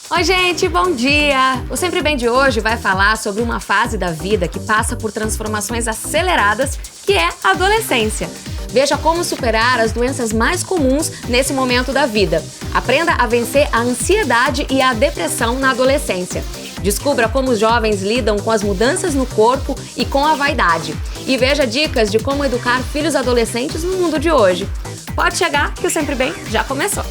Oi, gente, bom dia! O Sempre Bem de hoje vai falar sobre uma fase da vida que passa por transformações aceleradas, que é a adolescência. Veja como superar as doenças mais comuns nesse momento da vida. Aprenda a vencer a ansiedade e a depressão na adolescência. Descubra como os jovens lidam com as mudanças no corpo e com a vaidade. E veja dicas de como educar filhos adolescentes no mundo de hoje. Pode chegar que o Sempre Bem já começou!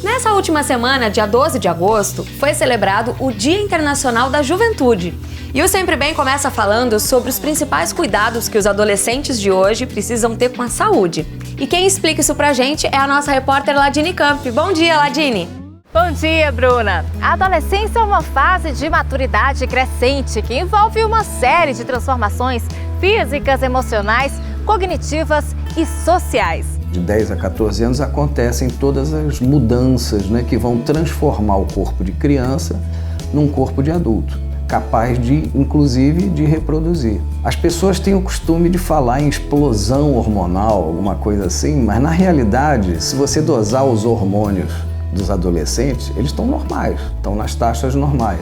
Nessa última semana, dia 12 de agosto, foi celebrado o Dia Internacional da Juventude. E o Sempre Bem começa falando sobre os principais cuidados que os adolescentes de hoje precisam ter com a saúde. E quem explica isso pra gente é a nossa repórter Ladine Camp. Bom dia, Ladine! Bom dia, Bruna! A adolescência é uma fase de maturidade crescente que envolve uma série de transformações físicas, emocionais, cognitivas e sociais. De 10 a 14 anos acontecem todas as mudanças, que vão transformar o corpo de criança num corpo de adulto, capaz de, inclusive, de reproduzir. As pessoas têm o costume de falar em explosão hormonal, alguma coisa assim, mas na realidade, se você dosar os hormônios dos adolescentes, eles estão normais, estão nas taxas normais.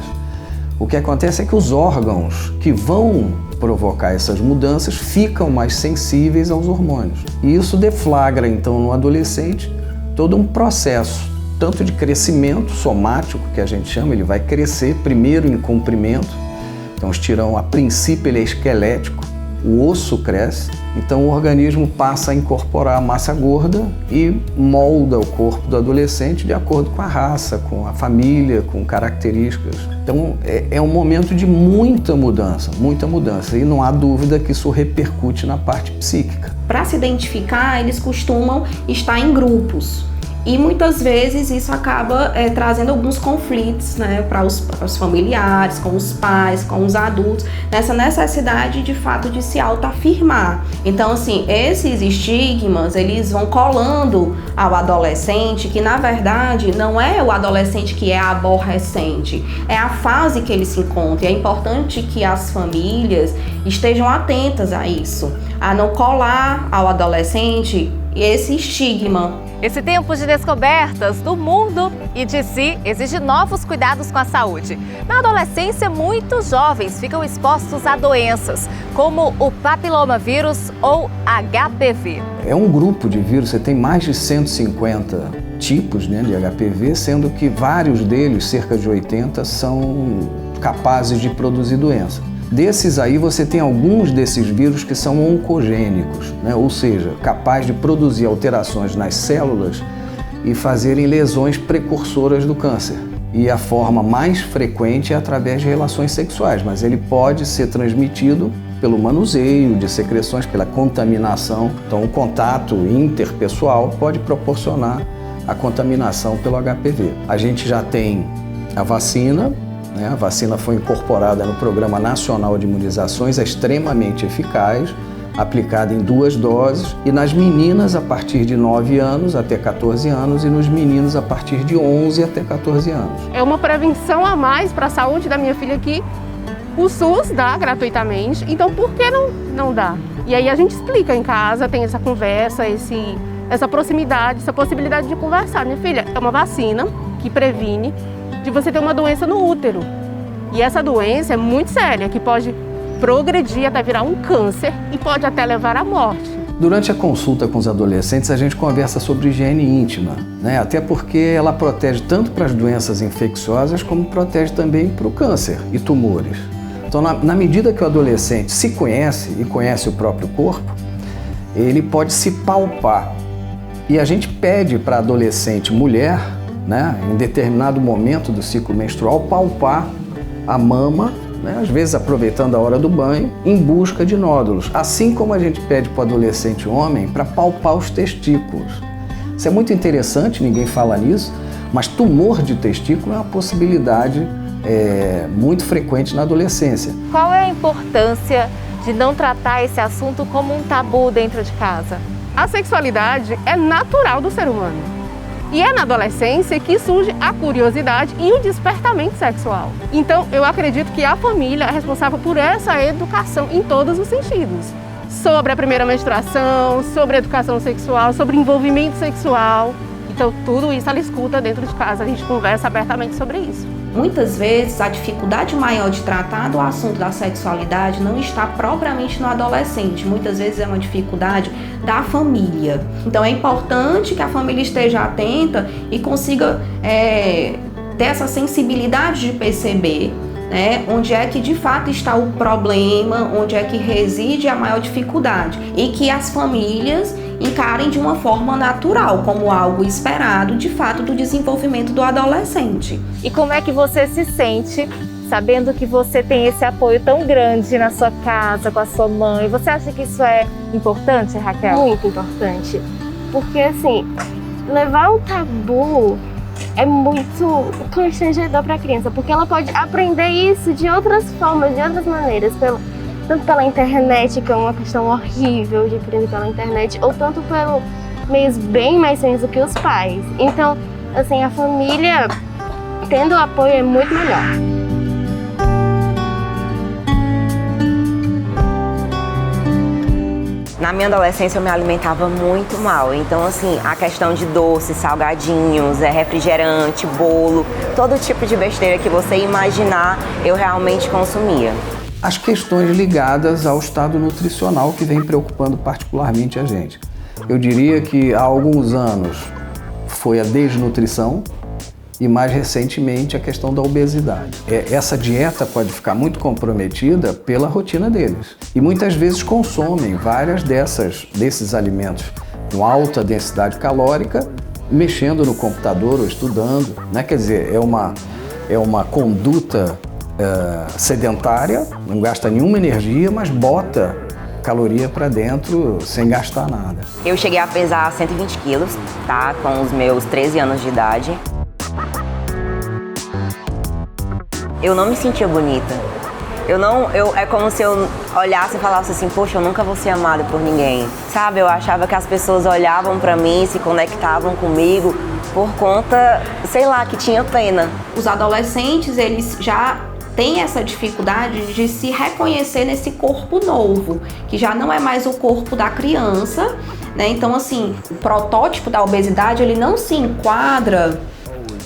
O que acontece é que os órgãos que vão provocar essas mudanças ficam mais sensíveis aos hormônios. E isso deflagra, então, no adolescente todo um processo, tanto de crescimento somático, que a gente chama, ele vai crescer primeiro em comprimento. Então, o estirão, a princípio, ele é esquelético, o osso cresce, então o organismo passa a incorporar a massa gorda e molda o corpo do adolescente de acordo com a raça, com a família, com características. Então é um momento de muita mudança, e não há dúvida que isso repercute na parte psíquica. Para se identificar, eles costumam estar em grupos. E muitas vezes isso acaba trazendo alguns conflitos, para os familiares, com os pais, com os adultos, nessa necessidade de fato de se autoafirmar. Então, assim, esses estigmas, eles vão colando ao adolescente, que na verdade não é o adolescente que é aborrecente, é a fase que ele se encontra. E é importante que as famílias estejam atentas a isso, a não colar ao adolescente esse estigma. Esse tempo de descobertas do mundo e de si exige novos cuidados com a saúde. Na adolescência, muitos jovens ficam expostos a doenças, como o papilomavírus ou HPV. É um grupo de vírus, você tem mais de 150 tipos de HPV, sendo que vários deles, cerca de 80, são capazes de produzir doença. Desses aí, você tem alguns desses vírus que são oncogênicos, ou seja, capaz de produzir alterações nas células e fazerem lesões precursoras do câncer. E a forma mais frequente é através de relações sexuais, mas ele pode ser transmitido pelo manuseio de secreções, pela contaminação. Então, o contato interpessoal pode proporcionar a contaminação pelo HPV. A gente já tem a vacina. A vacina foi incorporada no Programa Nacional de Imunizações, é extremamente eficaz, aplicada em 2 doses, e nas meninas a partir de 9 anos até 14 anos e nos meninos a partir de 11 até 14 anos. É uma prevenção a mais para a saúde da minha filha que o SUS dá gratuitamente, então por que não dá? E aí a gente explica em casa, tem essa conversa, essa proximidade, essa possibilidade de conversar. Minha filha, é uma vacina que previne de você ter uma doença no útero. E essa doença é muito séria, que pode progredir até virar um câncer e pode até levar à morte. Durante a consulta com os adolescentes, a gente conversa sobre higiene íntima, até porque ela protege tanto para as doenças infecciosas como protege também para o câncer e tumores. Então, na medida que o adolescente se conhece e conhece o próprio corpo, ele pode se palpar. E a gente pede para a adolescente mulher, em determinado momento do ciclo menstrual, palpar a mama, às vezes aproveitando a hora do banho, em busca de nódulos. Assim como a gente pede para o adolescente homem para palpar os testículos. Isso é muito interessante, ninguém fala nisso, mas tumor de testículo é uma possibilidade muito frequente na adolescência. Qual é a importância de não tratar esse assunto como um tabu dentro de casa? A sexualidade é natural do ser humano. E é na adolescência que surge a curiosidade e o despertamento sexual. Então, eu acredito que a família é responsável por essa educação em todos os sentidos. Sobre a primeira menstruação, sobre a educação sexual, sobre envolvimento sexual. Então, tudo isso ela escuta dentro de casa, a gente conversa abertamente sobre isso. Muitas vezes, a dificuldade maior de tratar do assunto da sexualidade não está propriamente no adolescente. Muitas vezes é uma dificuldade da família. Então, é importante que a família esteja atenta e consiga ter essa sensibilidade de perceber, né, onde é que de fato está o problema, onde é que reside a maior dificuldade. E que as famílias encarem de uma forma natural, como algo esperado, de fato, do desenvolvimento do adolescente. E como é que você se sente sabendo que você tem esse apoio tão grande na sua casa, com a sua mãe? Você acha que isso é importante, Raquel? Muito importante. Porque, assim, levar um tabu é muito constrangedor para a criança, porque ela pode aprender isso de outras formas, de outras maneiras, tanto pela internet, que é uma questão horrível de aprender pela internet, ou tanto pelo meios bem mais simples do que os pais. Então, assim, a família tendo apoio é muito melhor. Na minha adolescência eu me alimentava muito mal, então assim, a questão de doces, salgadinhos, refrigerante, bolo, todo tipo de besteira que você imaginar, eu realmente consumia. As questões ligadas ao estado nutricional que vem preocupando particularmente a gente. Eu diria que há alguns anos foi a desnutrição e mais recentemente a questão da obesidade. Essa dieta pode ficar muito comprometida pela rotina deles e muitas vezes consomem várias desses alimentos com alta densidade calórica, mexendo no computador ou estudando, né? Quer dizer, é uma conduta sedentária, não gasta nenhuma energia, mas bota caloria para dentro sem gastar nada. Eu cheguei a pesar 120 quilos, tá? Com os meus 13 anos de idade. Eu não me sentia bonita. É como se eu olhasse e falasse assim, poxa, eu nunca vou ser amada por ninguém. Sabe, eu achava que as pessoas olhavam para mim, se conectavam comigo por conta, sei lá, que tinha pena. Os adolescentes, eles já têm essa dificuldade de se reconhecer nesse corpo novo, que já não é mais o corpo da criança, né? Então, assim, o protótipo da obesidade, ele não se enquadra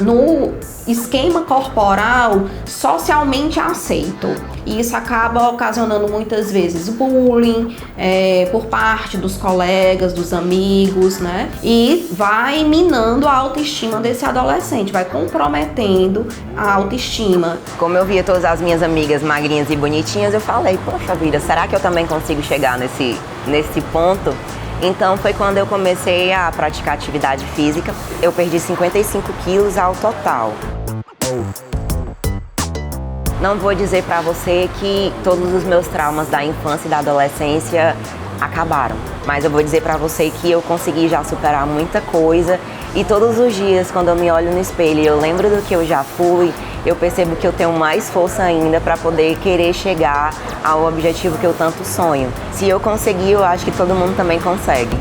no esquema corporal socialmente aceito. E isso acaba ocasionando muitas vezes bullying por parte dos colegas, dos amigos, né? E vai minando a autoestima desse adolescente, vai comprometendo a autoestima. Como eu via todas as minhas amigas magrinhas e bonitinhas, eu falei, poxa vida, será que eu também consigo chegar nesse ponto? Então foi quando eu comecei a praticar atividade física. Eu perdi 55 quilos ao total. Não vou dizer pra você que todos os meus traumas da infância e da adolescência acabaram, mas eu vou dizer pra você que eu consegui já superar muita coisa e todos os dias, quando eu me olho no espelho e eu lembro do que eu já fui, eu percebo que eu tenho mais força ainda para poder querer chegar ao objetivo que eu tanto sonho. Se eu conseguir, eu acho que todo mundo também consegue.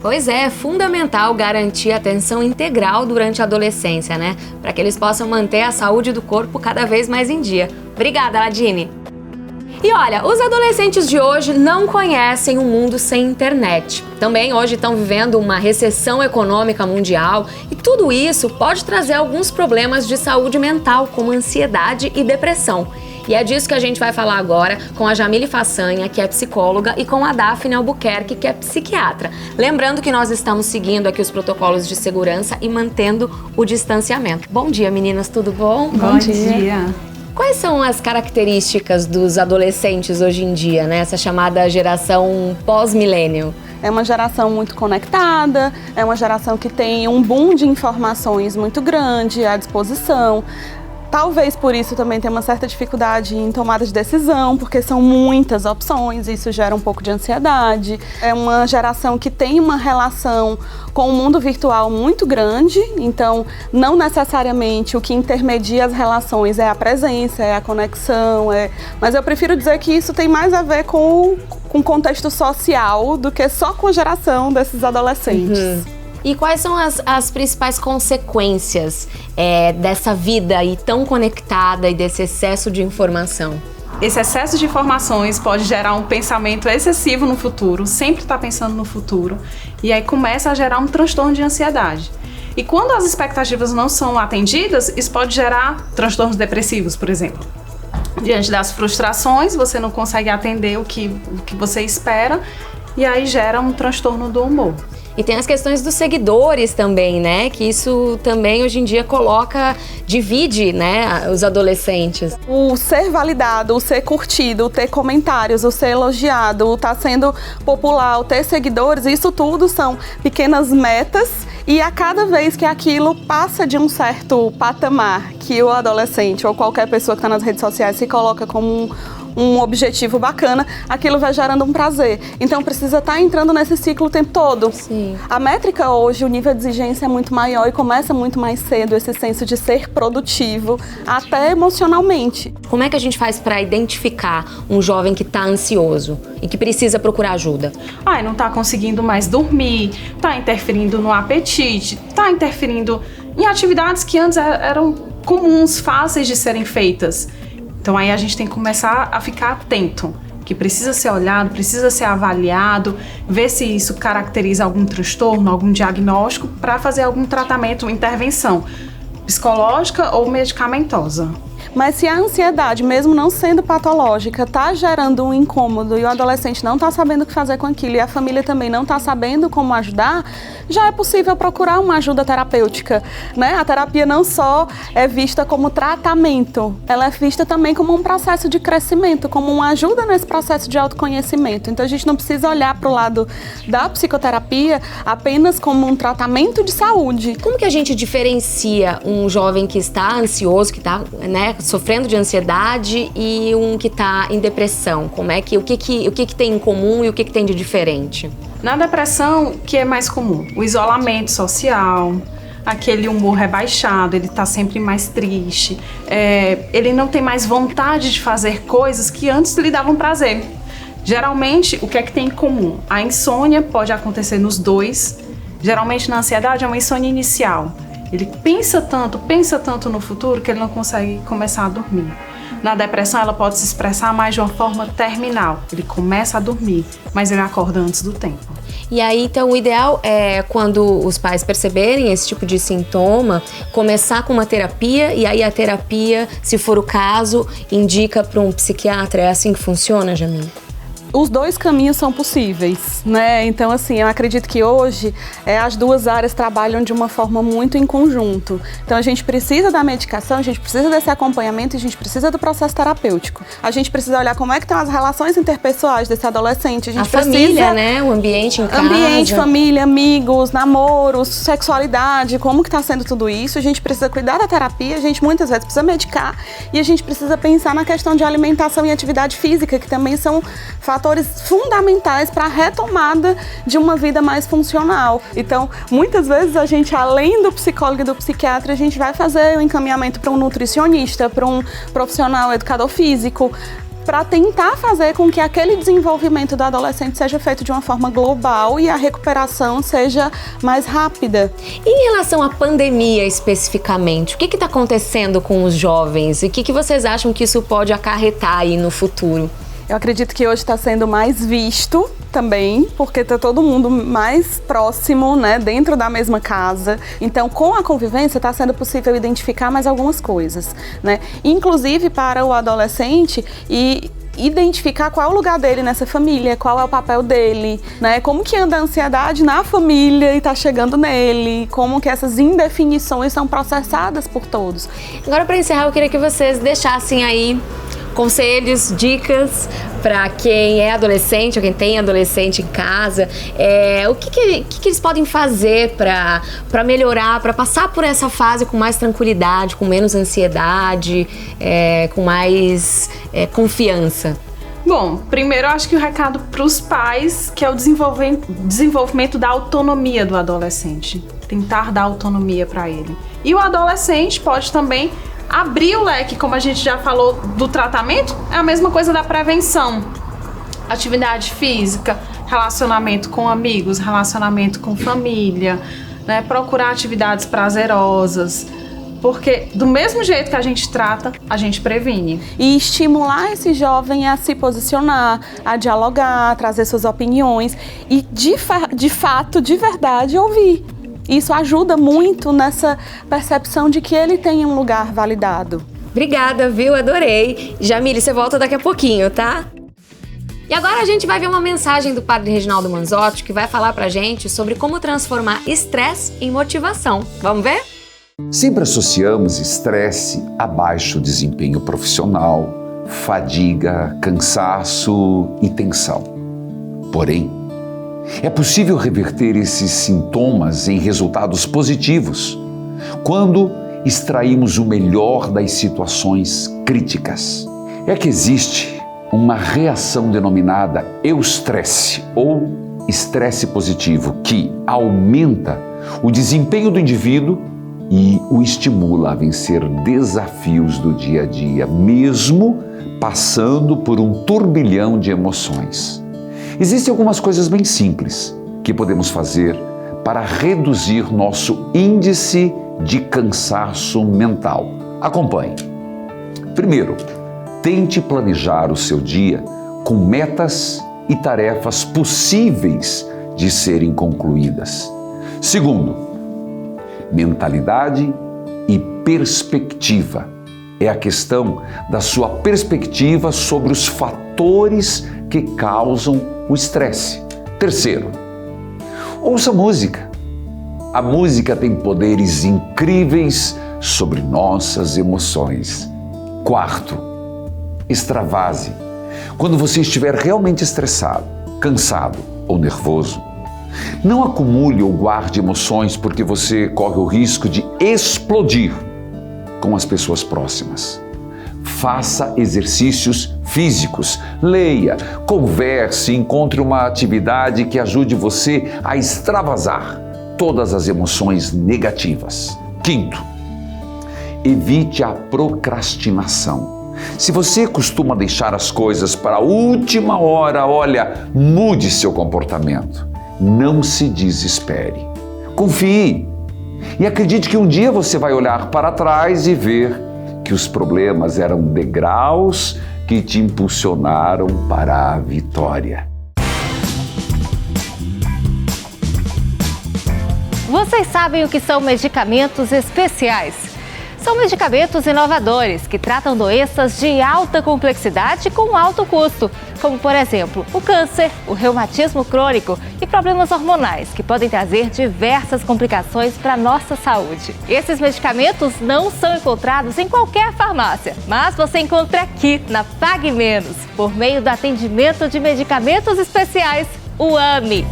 Pois é fundamental garantir atenção integral durante a adolescência, né? Para que eles possam manter a saúde do corpo cada vez mais em dia. Obrigada, Ladine! E olha, os adolescentes de hoje não conhecem um mundo sem internet. Também hoje estão vivendo uma recessão econômica mundial e tudo isso pode trazer alguns problemas de saúde mental, como ansiedade e depressão. E é disso que a gente vai falar agora com a Jamile Façanha, que é psicóloga, e com a Daphne Albuquerque, que é psiquiatra. Lembrando que nós estamos seguindo aqui os protocolos de segurança e mantendo o distanciamento. Bom dia, meninas, tudo bom? Bom dia. Quais são as características dos adolescentes hoje em dia, né? Essa chamada geração pós-milênio? É uma geração muito conectada, é uma geração que tem um boom de informações muito grande à disposição. Talvez por isso também tenha uma certa dificuldade em tomada de decisão, porque são muitas opções, isso gera um pouco de ansiedade. É uma geração que tem uma relação com o mundo virtual muito grande, então não necessariamente o que intermedia as relações é a presença, é a conexão, mas eu prefiro dizer que isso tem mais a ver com o contexto social do que só com a geração desses adolescentes. E quais são as principais consequências dessa vida aí tão conectada e desse excesso de informação? Esse excesso de informações pode gerar um pensamento excessivo no futuro, sempre está pensando no futuro, e aí começa a gerar um transtorno de ansiedade. E quando as expectativas não são atendidas, isso pode gerar transtornos depressivos, por exemplo. Diante das frustrações, você não consegue atender o que você espera, e aí gera um transtorno do humor. E tem as questões dos seguidores também, né? Que isso também hoje em dia divide, né, os adolescentes. O ser validado, o ser curtido, o ter comentários, o ser elogiado, o estar sendo popular, o ter seguidores, isso tudo são pequenas metas e a cada vez que aquilo passa de um certo patamar que o adolescente ou qualquer pessoa que está nas redes sociais se coloca como um objetivo bacana, aquilo vai gerando um prazer. Então precisa estar entrando nesse ciclo o tempo todo. Sim. A métrica hoje, o nível de exigência é muito maior e começa muito mais cedo esse senso de ser produtivo, até emocionalmente. Como é que a gente faz para identificar um jovem que está ansioso e que precisa procurar ajuda? Não está conseguindo mais dormir, está interferindo no apetite, está interferindo em atividades que antes eram comuns, fáceis de serem feitas. Então aí a gente tem que começar a ficar atento, que precisa ser olhado, precisa ser avaliado, ver se isso caracteriza algum transtorno, algum diagnóstico, para fazer algum tratamento, intervenção psicológica ou medicamentosa. Mas se a ansiedade, mesmo não sendo patológica, está gerando um incômodo e o adolescente não está sabendo o que fazer com aquilo e a família também não está sabendo como ajudar, já é possível procurar uma ajuda terapêutica, né? A terapia não só é vista como tratamento, ela é vista também como um processo de crescimento, como uma ajuda nesse processo de autoconhecimento. Então a gente não precisa olhar para o lado da psicoterapia apenas como um tratamento de saúde. Como que a gente diferencia um jovem que está ansioso, que está, né, sofrendo de ansiedade e um que está em depressão? O que tem em comum e o que tem de diferente? Na depressão, o que é mais comum? O isolamento social, aquele humor rebaixado, ele está sempre mais triste, ele não tem mais vontade de fazer coisas que antes lhe davam prazer. Geralmente, o que é que tem em comum? A insônia pode acontecer nos dois. Geralmente, na ansiedade, é uma insônia inicial. Ele pensa tanto no futuro que ele não consegue começar a dormir. Na depressão, ela pode se expressar mais de uma forma terminal. Ele começa a dormir, mas ele acorda antes do tempo. E aí, então, o ideal é, quando os pais perceberem esse tipo de sintoma, começar com uma terapia e aí a terapia, se for o caso, indica para um psiquiatra. É assim que funciona, Jamile? Os dois caminhos são possíveis, né? Então, assim, eu acredito que hoje as duas áreas trabalham de uma forma muito em conjunto. Então, a gente precisa da medicação, a gente precisa desse acompanhamento e a gente precisa do processo terapêutico. A gente precisa olhar como é que estão as relações interpessoais desse adolescente. A família, né? O ambiente em casa. Ambiente, família, amigos, namoros, sexualidade, como que está sendo tudo isso. A gente precisa cuidar da terapia, a gente muitas vezes precisa medicar e a gente precisa pensar na questão de alimentação e atividade física, que também são fatores fundamentais para a retomada de uma vida mais funcional. Então, muitas vezes a gente, além do psicólogo e do psiquiatra, a gente vai fazer o encaminhamento para um nutricionista, para um profissional educador físico, para tentar fazer com que aquele desenvolvimento do adolescente seja feito de uma forma global e a recuperação seja mais rápida. E em relação à pandemia especificamente, o que está acontecendo com os jovens? E o que vocês acham que isso pode acarretar aí no futuro? Eu acredito que hoje está sendo mais visto também, porque está todo mundo mais próximo, né, dentro da mesma casa. Então, com a convivência, está sendo possível identificar mais algumas coisas, né? Inclusive para o adolescente e identificar qual é o lugar dele nessa família, qual é o papel dele, né? Como que anda a ansiedade na família e está chegando nele, como que essas indefinições são processadas por todos. Agora, para encerrar, eu queria que vocês deixassem aí conselhos, dicas para quem é adolescente ou quem tem adolescente em casa, o que eles podem fazer para melhorar, para passar por essa fase com mais tranquilidade, com menos ansiedade, com mais confiança? Bom, primeiro eu acho que o recado para os pais, que é o desenvolvimento da autonomia do adolescente. Tentar dar autonomia para ele. E o adolescente pode também abrir o leque, como a gente já falou do tratamento, é a mesma coisa da prevenção. Atividade física, relacionamento com amigos, relacionamento com família, né? Procurar atividades prazerosas. Porque do mesmo jeito que a gente trata, a gente previne. E estimular esse jovem a se posicionar, a dialogar, a trazer suas opiniões e de fato, de verdade, ouvir. Isso ajuda muito nessa percepção de que ele tem um lugar validado. Obrigada, viu? Adorei. Jamile, você volta daqui a pouquinho, tá? E agora a gente vai ver uma mensagem do padre Reginaldo Manzotti, que vai falar pra gente sobre como transformar estresse em motivação. Vamos ver? Sempre associamos estresse a baixo desempenho profissional, fadiga, cansaço e tensão. Porém, é possível reverter esses sintomas em resultados positivos quando extraímos o melhor das situações críticas. É que existe uma reação denominada eustresse ou estresse positivo que aumenta o desempenho do indivíduo e o estimula a vencer desafios do dia a dia, mesmo passando por um turbilhão de emoções. Existem algumas coisas bem simples que podemos fazer para reduzir nosso índice de cansaço mental. Acompanhe. Primeiro, tente planejar o seu dia com metas e tarefas possíveis de serem concluídas. Segundo, mentalidade e perspectiva. É a questão da sua perspectiva sobre os fatores que causam o estresse. Terceiro, ouça música. A música tem poderes incríveis sobre nossas emoções. Quarto, extravase. Quando você estiver realmente estressado, cansado ou nervoso, não acumule ou guarde emoções porque você corre o risco de explodir com as pessoas próximas. Faça exercícios físicos, leia, converse, encontre uma atividade que ajude você a extravasar todas as emoções negativas. Quinto, evite a procrastinação. Se você costuma deixar as coisas para a última hora, olha, mude seu comportamento. Não se desespere. Confie e acredite que um dia você vai olhar para trás e ver que os problemas eram degraus que te impulsionaram para a vitória. Vocês sabem o que são medicamentos especiais? São medicamentos inovadores que tratam doenças de alta complexidade com alto custo, como, por exemplo, o câncer, o reumatismo crônico e problemas hormonais, que podem trazer diversas complicações para a nossa saúde. Esses medicamentos não são encontrados em qualquer farmácia, mas você encontra aqui na Pague Menos, por meio do atendimento de medicamentos especiais, o AME.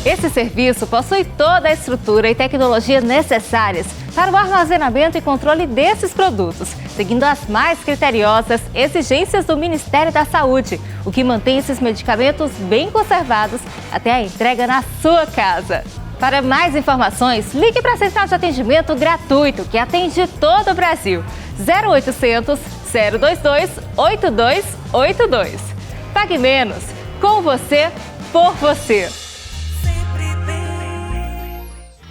Esse serviço possui toda a estrutura e tecnologia necessárias para o armazenamento e controle desses produtos, seguindo as mais criteriosas exigências do Ministério da Saúde, o que mantém esses medicamentos bem conservados até a entrega na sua casa. Para mais informações, ligue para a Central de Atendimento Gratuito, que atende todo o Brasil. 0800 022 8282. Pague Menos. Com você, por você.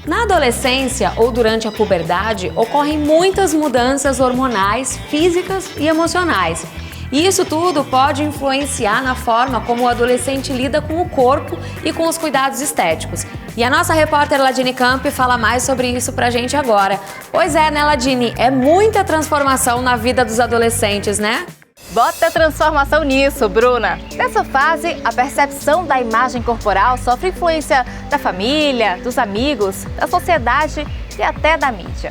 Na adolescência ou durante a puberdade, ocorrem muitas mudanças hormonais, físicas e emocionais. E isso tudo pode influenciar na forma como o adolescente lida com o corpo e com os cuidados estéticos. E a nossa repórter Ladine Campi fala mais sobre isso pra gente agora. Pois é, né, Ladine? É muita transformação na vida dos adolescentes, né? Bota transformação nisso, Bruna! Nessa fase, a percepção da imagem corporal sofre influência da família, dos amigos, da sociedade e até da mídia.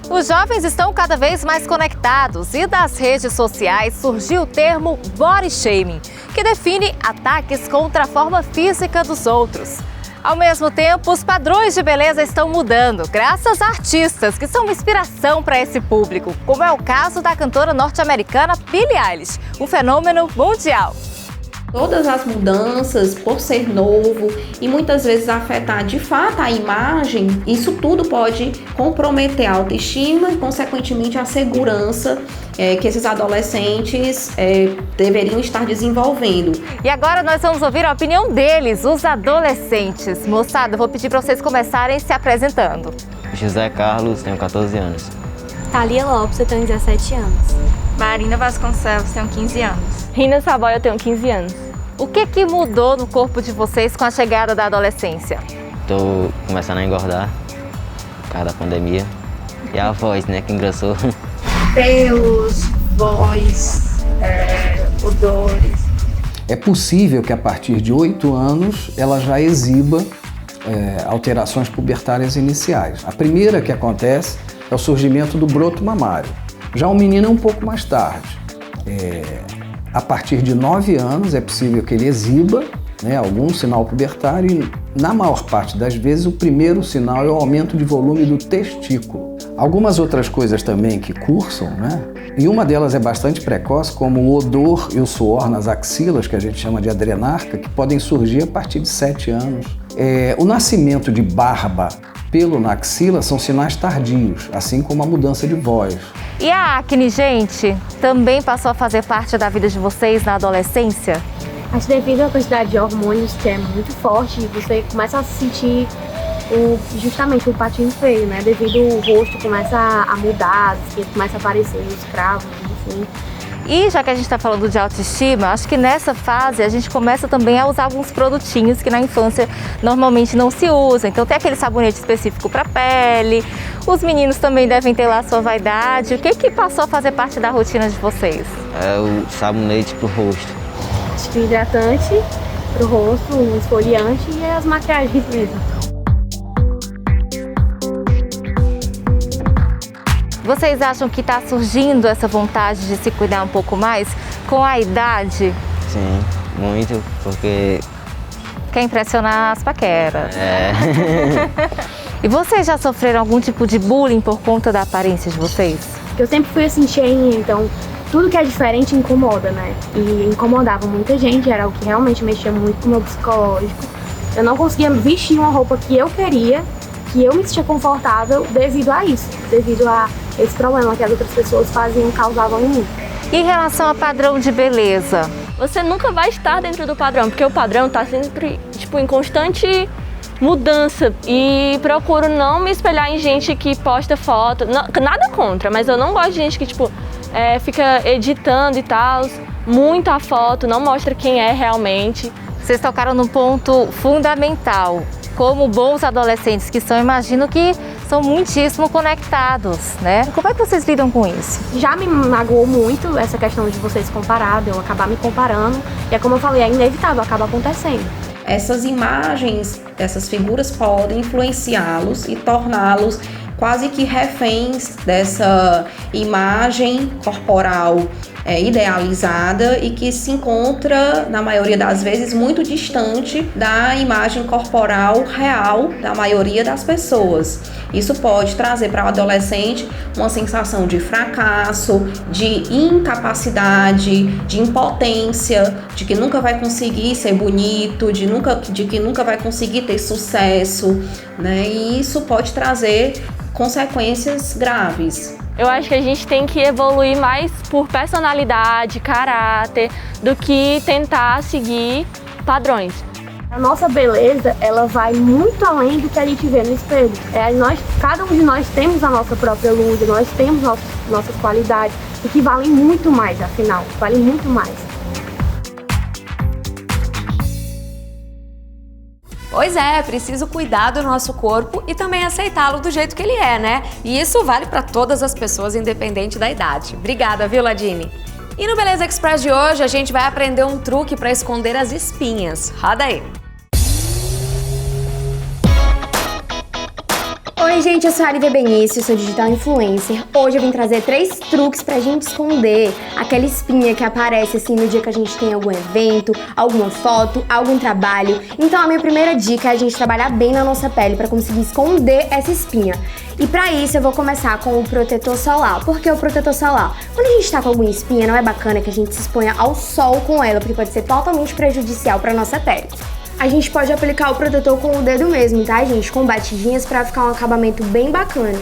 Os jovens estão cada vez mais conectados e das redes sociais surgiu o termo body shaming, que define ataques contra a forma física dos outros. Ao mesmo tempo, os padrões de beleza estão mudando, graças a artistas que são uma inspiração para esse público, como é o caso da cantora norte-americana Billie Eilish, um fenômeno mundial. Todas as mudanças, por ser novo e muitas vezes afetar de fato a imagem, isso tudo pode comprometer a autoestima e, consequentemente, a segurança que esses adolescentes deveriam estar desenvolvendo. E agora nós vamos ouvir a opinião deles, os adolescentes. Moçada, eu vou pedir para vocês começarem se apresentando. José Carlos, tenho 14 anos. Thalia Lopes, eu tenho 17 anos. Marina Vasconcelos, tenho 15 anos. Rina Saboia, eu tenho 15 anos. O que mudou no corpo de vocês com a chegada da adolescência? Tô começando a engordar por causa da pandemia. E a voz, né, que engrossou. Pelos, voz, odores. É possível que a partir de 8 anos ela já exiba alterações pubertárias iniciais. A primeira que acontece é o surgimento do broto mamário. Já o menino é um pouco mais tarde. A partir de 9 anos é possível que ele exiba algum sinal pubertário e, na maior parte das vezes, o primeiro sinal é o aumento de volume do testículo. Algumas outras coisas também que cursam, e uma delas é bastante precoce, como o odor e o suor nas axilas, que a gente chama de adrenarca, que podem surgir a partir de 7 anos. O nascimento de barba, pelo na axila são sinais tardios, assim como a mudança de voz. E a acne, gente, também passou a fazer parte da vida de vocês na adolescência? Acho que devido à quantidade de hormônios que é muito forte, você começa a sentir justamente o patinho feio, né? Devido o rosto começa a mudar, as espinhas começam a aparecer, os cravos, enfim. E já que a gente está falando de autoestima, acho que nessa fase a gente começa também a usar alguns produtinhos que na infância normalmente não se usa. Então tem aquele sabonete específico para pele, os meninos também devem ter lá a sua vaidade. O que passou a fazer parte da rotina de vocês? É o sabonete pro rosto. Acho que o hidratante pro rosto, um esfoliante e as maquiagens mesmo. Vocês acham que está surgindo essa vontade de se cuidar um pouco mais com a idade? Sim, muito, porque... Quer impressionar as paqueras. E vocês já sofreram algum tipo de bullying por conta da aparência de vocês? Eu sempre fui assim, cheinha, então tudo que é diferente incomoda, né? E incomodava muita gente, era o que realmente mexia muito com o meu psicológico. Eu não conseguia vestir uma roupa que eu queria, que eu me sentia confortável devido a isso, devido a esse problema que as outras pessoas faziam, causavam em mim. E em relação ao padrão de beleza? Você nunca vai estar dentro do padrão, porque o padrão está sempre em constante mudança. E procuro não me espelhar em gente que posta foto, nada contra, mas eu não gosto de gente que fica editando e tal, muito a foto, não mostra quem é realmente. Vocês tocaram num ponto fundamental. Como bons adolescentes que são, imagino que são muitíssimo conectados, né? Como é que vocês lidam com isso? Já me magoou muito essa questão de vocês comparar, de eu acabar me comparando. E é como eu falei, é inevitável, acaba acontecendo. Essas imagens, essas figuras podem influenciá-los e torná-los quase que reféns dessa imagem corporal idealizada e que se encontra, na maioria das vezes, muito distante da imagem corporal real da maioria das pessoas. Isso pode trazer para o adolescente uma sensação de fracasso, de incapacidade, de impotência, de que nunca vai conseguir ser bonito, de que nunca vai conseguir ter sucesso, né? E isso pode trazer consequências graves. Eu acho que a gente tem que evoluir mais por personalidade, caráter, do que tentar seguir padrões. A nossa beleza, ela vai muito além do que a gente vê no espelho. Cada um de nós temos a nossa própria luz, nós temos nossas qualidades, e que valem muito mais, afinal, valem muito mais. Pois é preciso cuidar do nosso corpo e também aceitá-lo do jeito que ele é, né? E isso vale para todas as pessoas, independente da idade. Obrigada, viu, Ladini? E no Beleza Express de hoje, a gente vai aprender um truque para esconder as espinhas. Roda aí! Oi, Oi gente, eu sou a Lívia Benício, sou digital influencer. Hoje eu vim trazer 3 truques pra gente esconder aquela espinha que aparece assim no dia que a gente tem algum evento, alguma foto, algum trabalho. Então a minha primeira dica é a gente trabalhar bem na nossa pele pra conseguir esconder essa espinha. E pra isso eu vou começar com o protetor solar. Por que o protetor solar? Quando a gente tá com alguma espinha, não é bacana que a gente se exponha ao sol com ela, porque pode ser totalmente prejudicial pra nossa pele. A gente pode aplicar o protetor com o dedo mesmo, tá, gente? Com batidinhas pra ficar um acabamento bem bacana.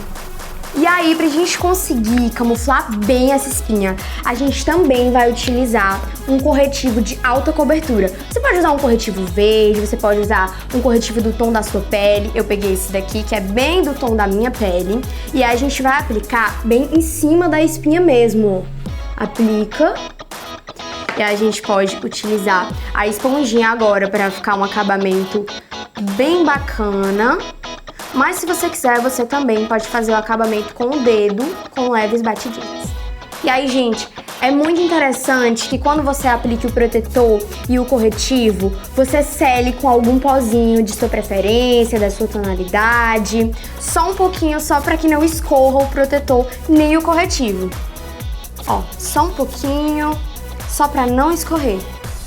E aí, pra gente conseguir camuflar bem essa espinha, a gente também vai utilizar um corretivo de alta cobertura. Você pode usar um corretivo verde, você pode usar um corretivo do tom da sua pele. Eu peguei esse daqui, que é bem do tom da minha pele. E aí a gente vai aplicar bem em cima da espinha mesmo. Aplica. E a gente pode utilizar a esponjinha agora para ficar um acabamento bem bacana. Mas se você quiser, você também pode fazer o acabamento com o dedo, com leves batidinhas. E aí, gente, é muito interessante que quando você aplique o protetor e o corretivo, você sele com algum pozinho de sua preferência, da sua tonalidade. Só um pouquinho, só para que não escorra o protetor nem o corretivo. Ó, só um pouquinho, só para não escorrer.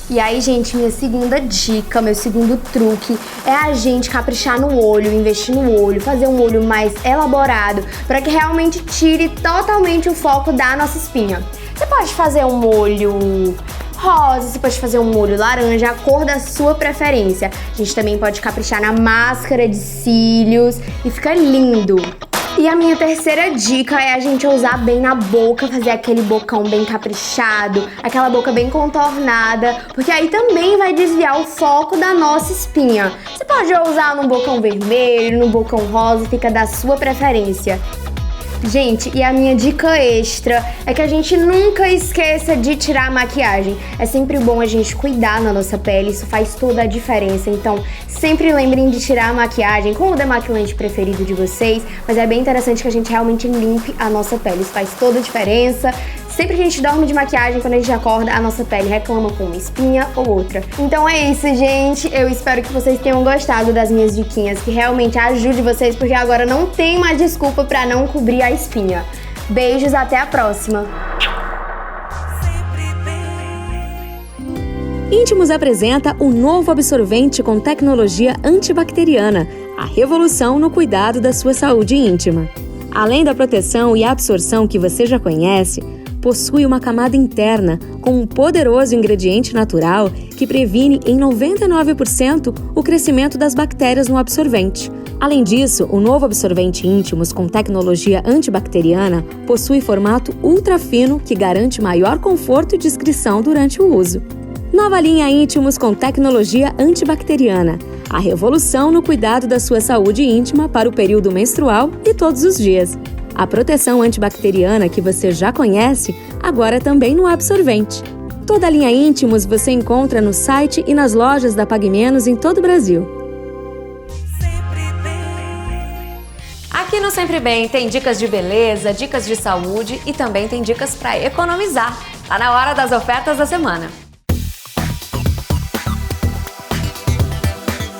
E aí, gente, minha segunda dica, meu segundo truque é a gente caprichar no olho, investir no olho, fazer um olho mais elaborado para que realmente tire totalmente o foco da nossa espinha. Você pode fazer um olho rosa, você pode fazer um olho laranja, a cor da sua preferência. A gente também pode caprichar na máscara de cílios e fica lindo. E a minha terceira dica é a gente usar bem na boca, fazer aquele bocão bem caprichado, aquela boca bem contornada, porque aí também vai desviar o foco da nossa espinha. Você pode usar no bocão vermelho, no bocão rosa, fica da sua preferência. Gente, e a minha dica extra é que a gente nunca esqueça de tirar a maquiagem. É sempre bom a gente cuidar da nossa pele, isso faz toda a diferença. Então, sempre lembrem de tirar a maquiagem com o demaquilante preferido de vocês. Mas é bem interessante que a gente realmente limpe a nossa pele, isso faz toda a diferença. Sempre que a gente dorme de maquiagem, quando a gente acorda, a nossa pele reclama com uma espinha ou outra. Então é isso, gente. Eu espero que vocês tenham gostado das minhas diquinhas, que realmente ajude vocês, porque agora não tem mais desculpa pra não cobrir a espinha. Beijos, até a próxima! Íntimos apresenta o novo absorvente com tecnologia antibacteriana, a revolução no cuidado da sua saúde íntima. Além da proteção e absorção que você já conhece, possui uma camada interna com um poderoso ingrediente natural que previne em 99% o crescimento das bactérias no absorvente. Além disso, o novo absorvente Íntimos com tecnologia antibacteriana possui formato ultra fino que garante maior conforto e discrição durante o uso. Nova linha Íntimos com tecnologia antibacteriana, a revolução no cuidado da sua saúde íntima para o período menstrual e todos os dias. A proteção antibacteriana que você já conhece, agora também no absorvente. Toda a linha Íntimos você encontra no site e nas lojas da Pague Menos em todo o Brasil. Aqui no Sempre Bem tem dicas de beleza, dicas de saúde e também tem dicas para economizar. Tá na hora das ofertas da semana.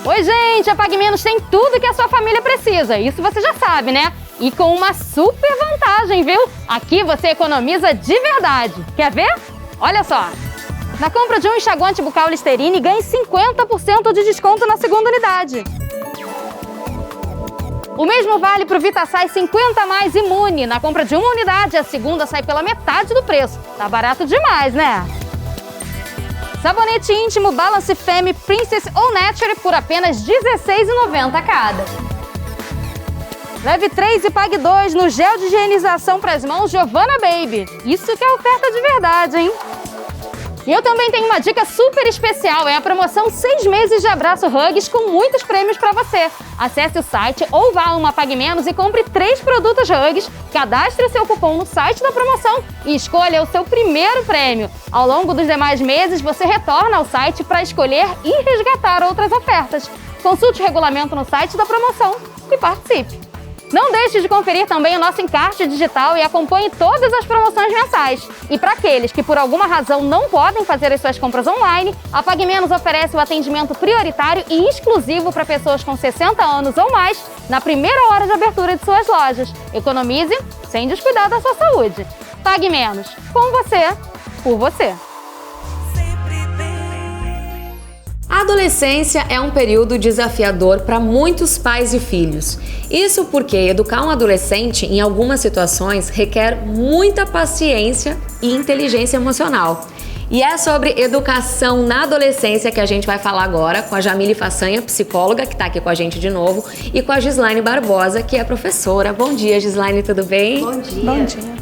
Oi, gente! A Pague Menos tem tudo que a sua família precisa. Isso você já sabe, né? E com uma super vantagem, viu? Aqui você economiza de verdade. Quer ver? Olha só! Na compra de um enxaguante bucal Listerine, ganhe 50% de desconto na segunda unidade. O mesmo vale para o Vitasay 50+ Imune. Na compra de uma unidade, a segunda sai pela metade do preço. Tá barato demais, né? Sabonete íntimo Balance Femme Princess ou Nature por apenas R$16,90 cada. Leve 3 e pague 2 no gel de higienização para as mãos Giovanna Baby. Isso que é oferta de verdade, hein? E eu também tenho uma dica super especial, é a promoção 6 meses de abraço Hugs com muitos prêmios para você. Acesse o site ou vá a uma Pague Menos e compre 3 produtos Hugs, cadastre seu cupom no site da promoção e escolha o seu primeiro prêmio. Ao longo dos demais meses, você retorna ao site para escolher e resgatar outras ofertas. Consulte o regulamento no site da promoção e participe! Não deixe de conferir também o nosso encarte digital e acompanhe todas as promoções mensais. E para aqueles que por alguma razão não podem fazer as suas compras online, a Pague Menos oferece o atendimento prioritário e exclusivo para pessoas com 60 anos ou mais na primeira hora de abertura de suas lojas. Economize sem descuidar da sua saúde. Pague Menos. Com você, por você. A adolescência é um período desafiador para muitos pais e filhos. Isso porque educar um adolescente em algumas situações requer muita paciência e inteligência emocional. E é sobre educação na adolescência que a gente vai falar agora com a Jamile Façanha, psicóloga, que está aqui com a gente de novo, e com a Gislaine Barbosa, que é professora. Bom dia, Gislaine, tudo bem? Bom dia. Bom dia.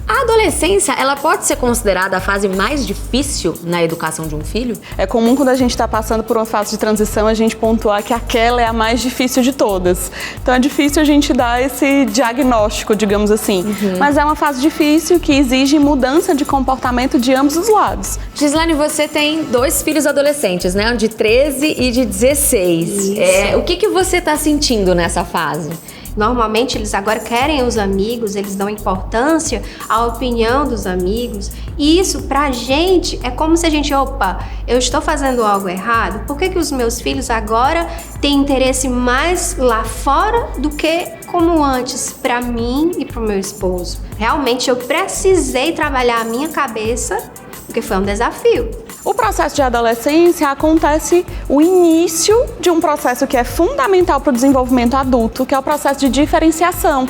A adolescência, ela pode ser considerada a fase mais difícil na educação de um filho? É comum quando a gente está passando por uma fase de transição a gente pontuar que aquela é a mais difícil de todas. Então é difícil a gente dar esse diagnóstico, digamos assim. Mas é uma fase difícil que exige mudança de comportamento de ambos os lados. Gislaine, você tem 2 filhos adolescentes, né? De 13 e de 16. O que você está sentindo nessa fase? Normalmente eles agora querem os amigos, eles dão importância à opinião dos amigos. E isso pra gente é como se a gente, eu estou fazendo algo errado. Por que os meus filhos agora têm interesse mais lá fora do que como antes pra mim e pro meu esposo? Realmente eu precisei trabalhar a minha cabeça, porque foi um desafio. O processo de adolescência acontece o início de um processo que é fundamental para o desenvolvimento adulto, que é o processo de diferenciação.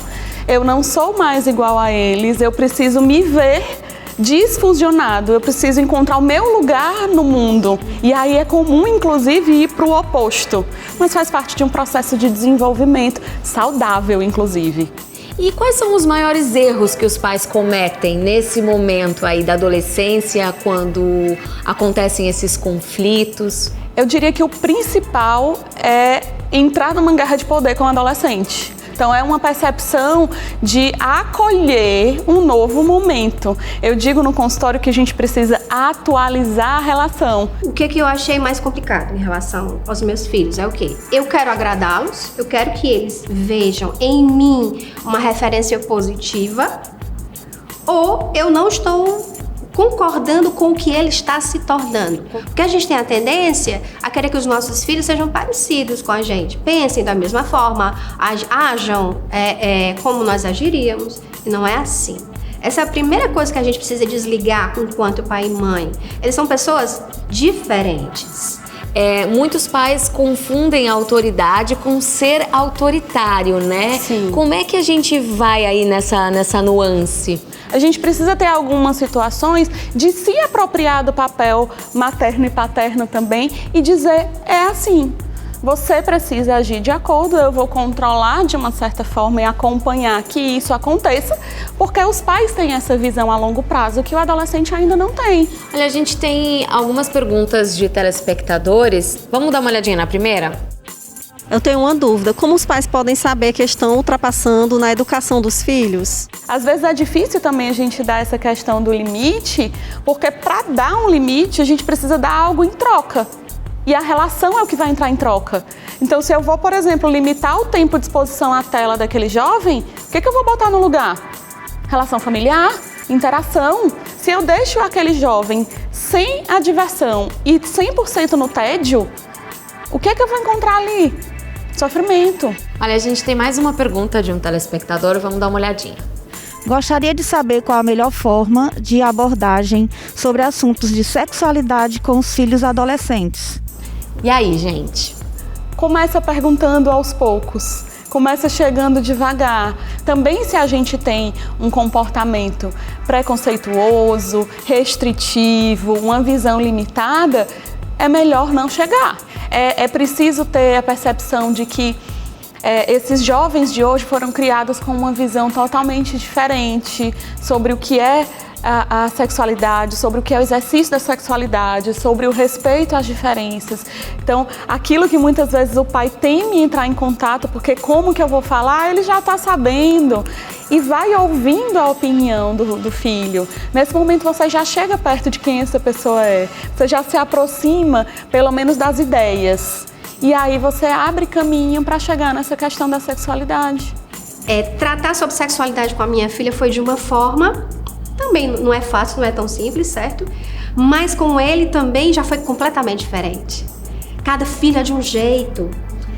Eu não sou mais igual a eles, eu preciso me ver desfusionado, eu preciso encontrar o meu lugar no mundo. E aí é comum, inclusive, ir para o oposto, mas faz parte de um processo de desenvolvimento saudável, inclusive. E quais são os maiores erros que os pais cometem nesse momento aí da adolescência, quando acontecem esses conflitos? Eu diria que o principal é entrar numa guerra de poder com o adolescente. Então é uma percepção de acolher um novo momento. Eu digo no consultório que a gente precisa atualizar a relação. O que eu achei mais complicado em relação aos meus filhos é o quê? Eu quero agradá-los, eu quero que eles vejam em mim uma referência positiva, ou eu não estou concordando com o que ele está se tornando. Porque a gente tem a tendência a querer que os nossos filhos sejam parecidos com a gente. Pensem da mesma forma, ajam como nós agiríamos. E não é assim. Essa é a primeira coisa que a gente precisa desligar enquanto pai e mãe. Eles são pessoas diferentes. Muitos pais confundem a autoridade com ser autoritário, né? Sim. Como é que a gente vai aí nessa nuance? A gente precisa ter algumas situações de se apropriar do papel materno e paterno também e dizer, é assim, você precisa agir de acordo, eu vou controlar de uma certa forma e acompanhar que isso aconteça, porque os pais têm essa visão a longo prazo que o adolescente ainda não tem. Olha, a gente tem algumas perguntas de telespectadores. Vamos dar uma olhadinha na primeira? Eu tenho uma dúvida, como os pais podem saber que estão ultrapassando na educação dos filhos? Às vezes é difícil também a gente dar essa questão do limite, porque para dar um limite a gente precisa dar algo em troca. E a relação é o que vai entrar em troca. Então se eu vou, por exemplo, limitar o tempo de exposição à tela daquele jovem, o que eu vou botar no lugar? Relação familiar, interação. Se eu deixo aquele jovem sem a diversão e 100% no tédio, o que eu vou encontrar ali? Sofrimento. Olha, a gente tem mais uma pergunta de um telespectador, vamos dar uma olhadinha. Gostaria de saber qual a melhor forma de abordagem sobre assuntos de sexualidade com os filhos adolescentes. E aí, gente? Começa perguntando aos poucos. Começa chegando devagar. Também se a gente tem um comportamento preconceituoso, restritivo, uma visão limitada, é melhor não chegar. É preciso ter a percepção de que esses jovens de hoje foram criados com uma visão totalmente diferente sobre o que é a sexualidade, sobre o que é o exercício da sexualidade, sobre o respeito às diferenças. Então, aquilo que muitas vezes o pai teme entrar em contato, porque como que eu vou falar, ele já está sabendo e vai ouvindo a opinião do filho. Nesse momento você já chega perto de quem essa pessoa é, você já se aproxima pelo menos das ideias. E aí você abre caminho para chegar nessa questão da sexualidade. Tratar sobre sexualidade com a minha filha foi de uma forma, também não é fácil, não é tão simples, certo? Mas com ele também já foi completamente diferente. Cada filho é de um jeito,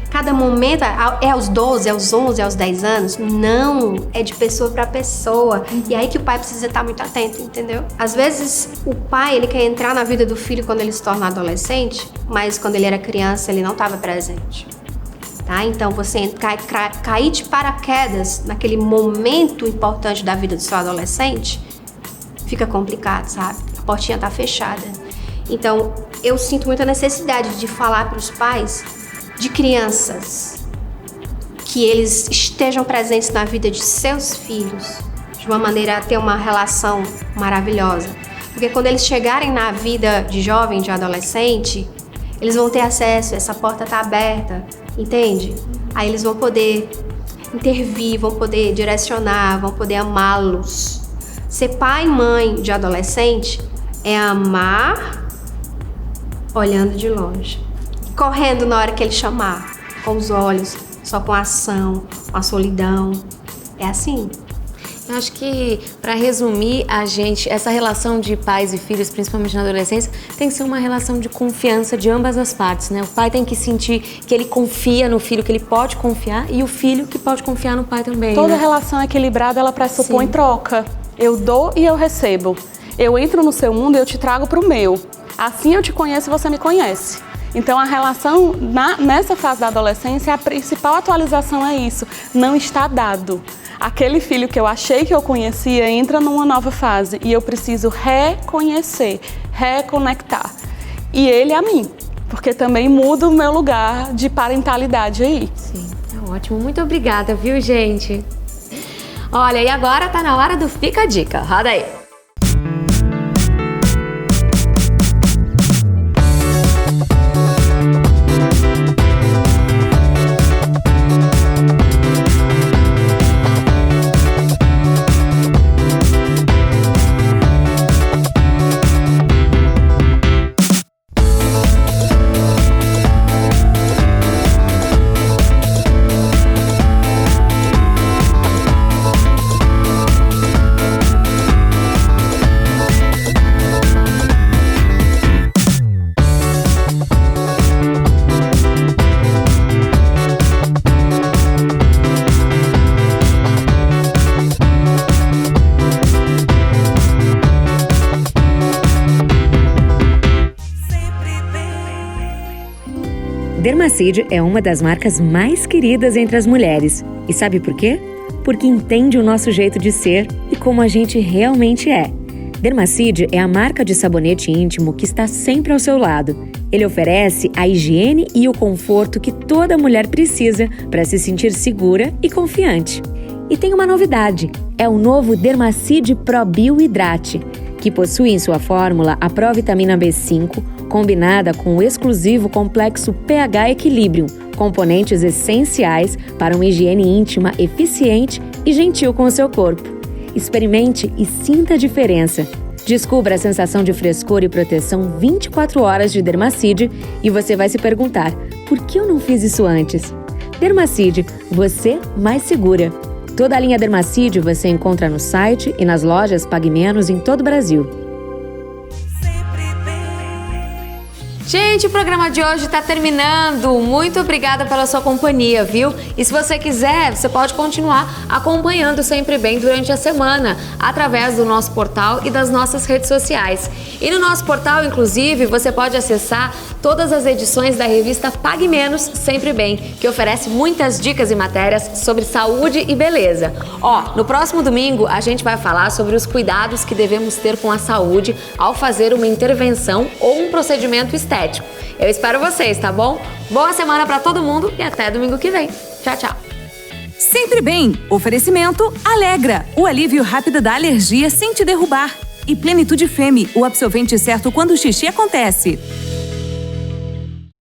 cada momento é aos 12, aos 11, aos 10 anos. Não, é de pessoa para pessoa. E aí que o pai precisa estar muito atento, entendeu? Às vezes o pai, ele quer entrar na vida do filho quando ele se torna adolescente, mas quando ele era criança ele não estava presente. Tá? Então você cair de paraquedas naquele momento importante da vida do seu adolescente, fica complicado, sabe? A portinha tá fechada. Então eu sinto muita necessidade de falar para os pais de crianças que eles estejam presentes na vida de seus filhos de uma maneira a ter uma relação maravilhosa. Porque quando eles chegarem na vida de jovem, de adolescente, eles vão ter acesso, essa porta tá aberta, entende? Aí eles vão poder intervir, vão poder direcionar, vão poder amá-los. Ser pai e mãe de adolescente é amar olhando de longe, correndo na hora que ele chamar, com os olhos, só com a ação, com a solidão. É assim. Eu acho que, para resumir, essa relação de pais e filhos, principalmente na adolescência, tem que ser uma relação de confiança de ambas as partes, né? O pai tem que sentir que ele confia no filho, que ele pode confiar, e o filho que pode confiar no pai também. Toda né? relação equilibrada, ela pressupõe troca. Eu dou e eu recebo. Eu entro no seu mundo e eu te trago para o meu. Assim eu te conheço e você me conhece. Então a relação, nessa fase da adolescência, a principal atualização é isso. Não está dado. Aquele filho que eu achei que eu conhecia entra numa nova fase e eu preciso reconhecer, reconectar. E ele a mim, porque também muda o meu lugar de parentalidade aí. Sim, é ótimo. Muito obrigada, viu, gente? Olha, e agora tá na hora do Fica a Dica. Roda aí. Dermacide é uma das marcas mais queridas entre as mulheres. E sabe por quê? Porque entende o nosso jeito de ser e como a gente realmente é. Dermacide é a marca de sabonete íntimo que está sempre ao seu lado. Ele oferece a higiene e o conforto que toda mulher precisa para se sentir segura e confiante. E tem uma novidade, é o novo Dermacide ProBio Hidrate, que possui em sua fórmula a provitamina B5, combinada com o exclusivo complexo pH Equilibrium, componentes essenciais para uma higiene íntima eficiente e gentil com o seu corpo. Experimente e sinta a diferença. Descubra a sensação de frescor e proteção 24 horas de Dermacide e você vai se perguntar, por que eu não fiz isso antes? Dermacide, você mais segura. Toda a linha Dermacide você encontra no site e nas lojas Pague Menos em todo o Brasil. Gente, o programa de hoje está terminando. Muito obrigada pela sua companhia, viu? E se você quiser, você pode continuar acompanhando Sempre Bem durante a semana, através do nosso portal e das nossas redes sociais. E no nosso portal, inclusive, você pode acessar todas as edições da revista Pague Menos Sempre Bem, que oferece muitas dicas e matérias sobre saúde e beleza. Ó, no próximo domingo a gente vai falar sobre os cuidados que devemos ter com a saúde ao fazer uma intervenção ou um procedimento estético. Eu espero vocês, tá bom? Boa semana pra todo mundo e até domingo que vem. Tchau, tchau. Sempre Bem. Oferecimento Alegra, o alívio rápido da alergia sem te derrubar. E Plenitude Femme, o absorvente certo quando o xixi acontece.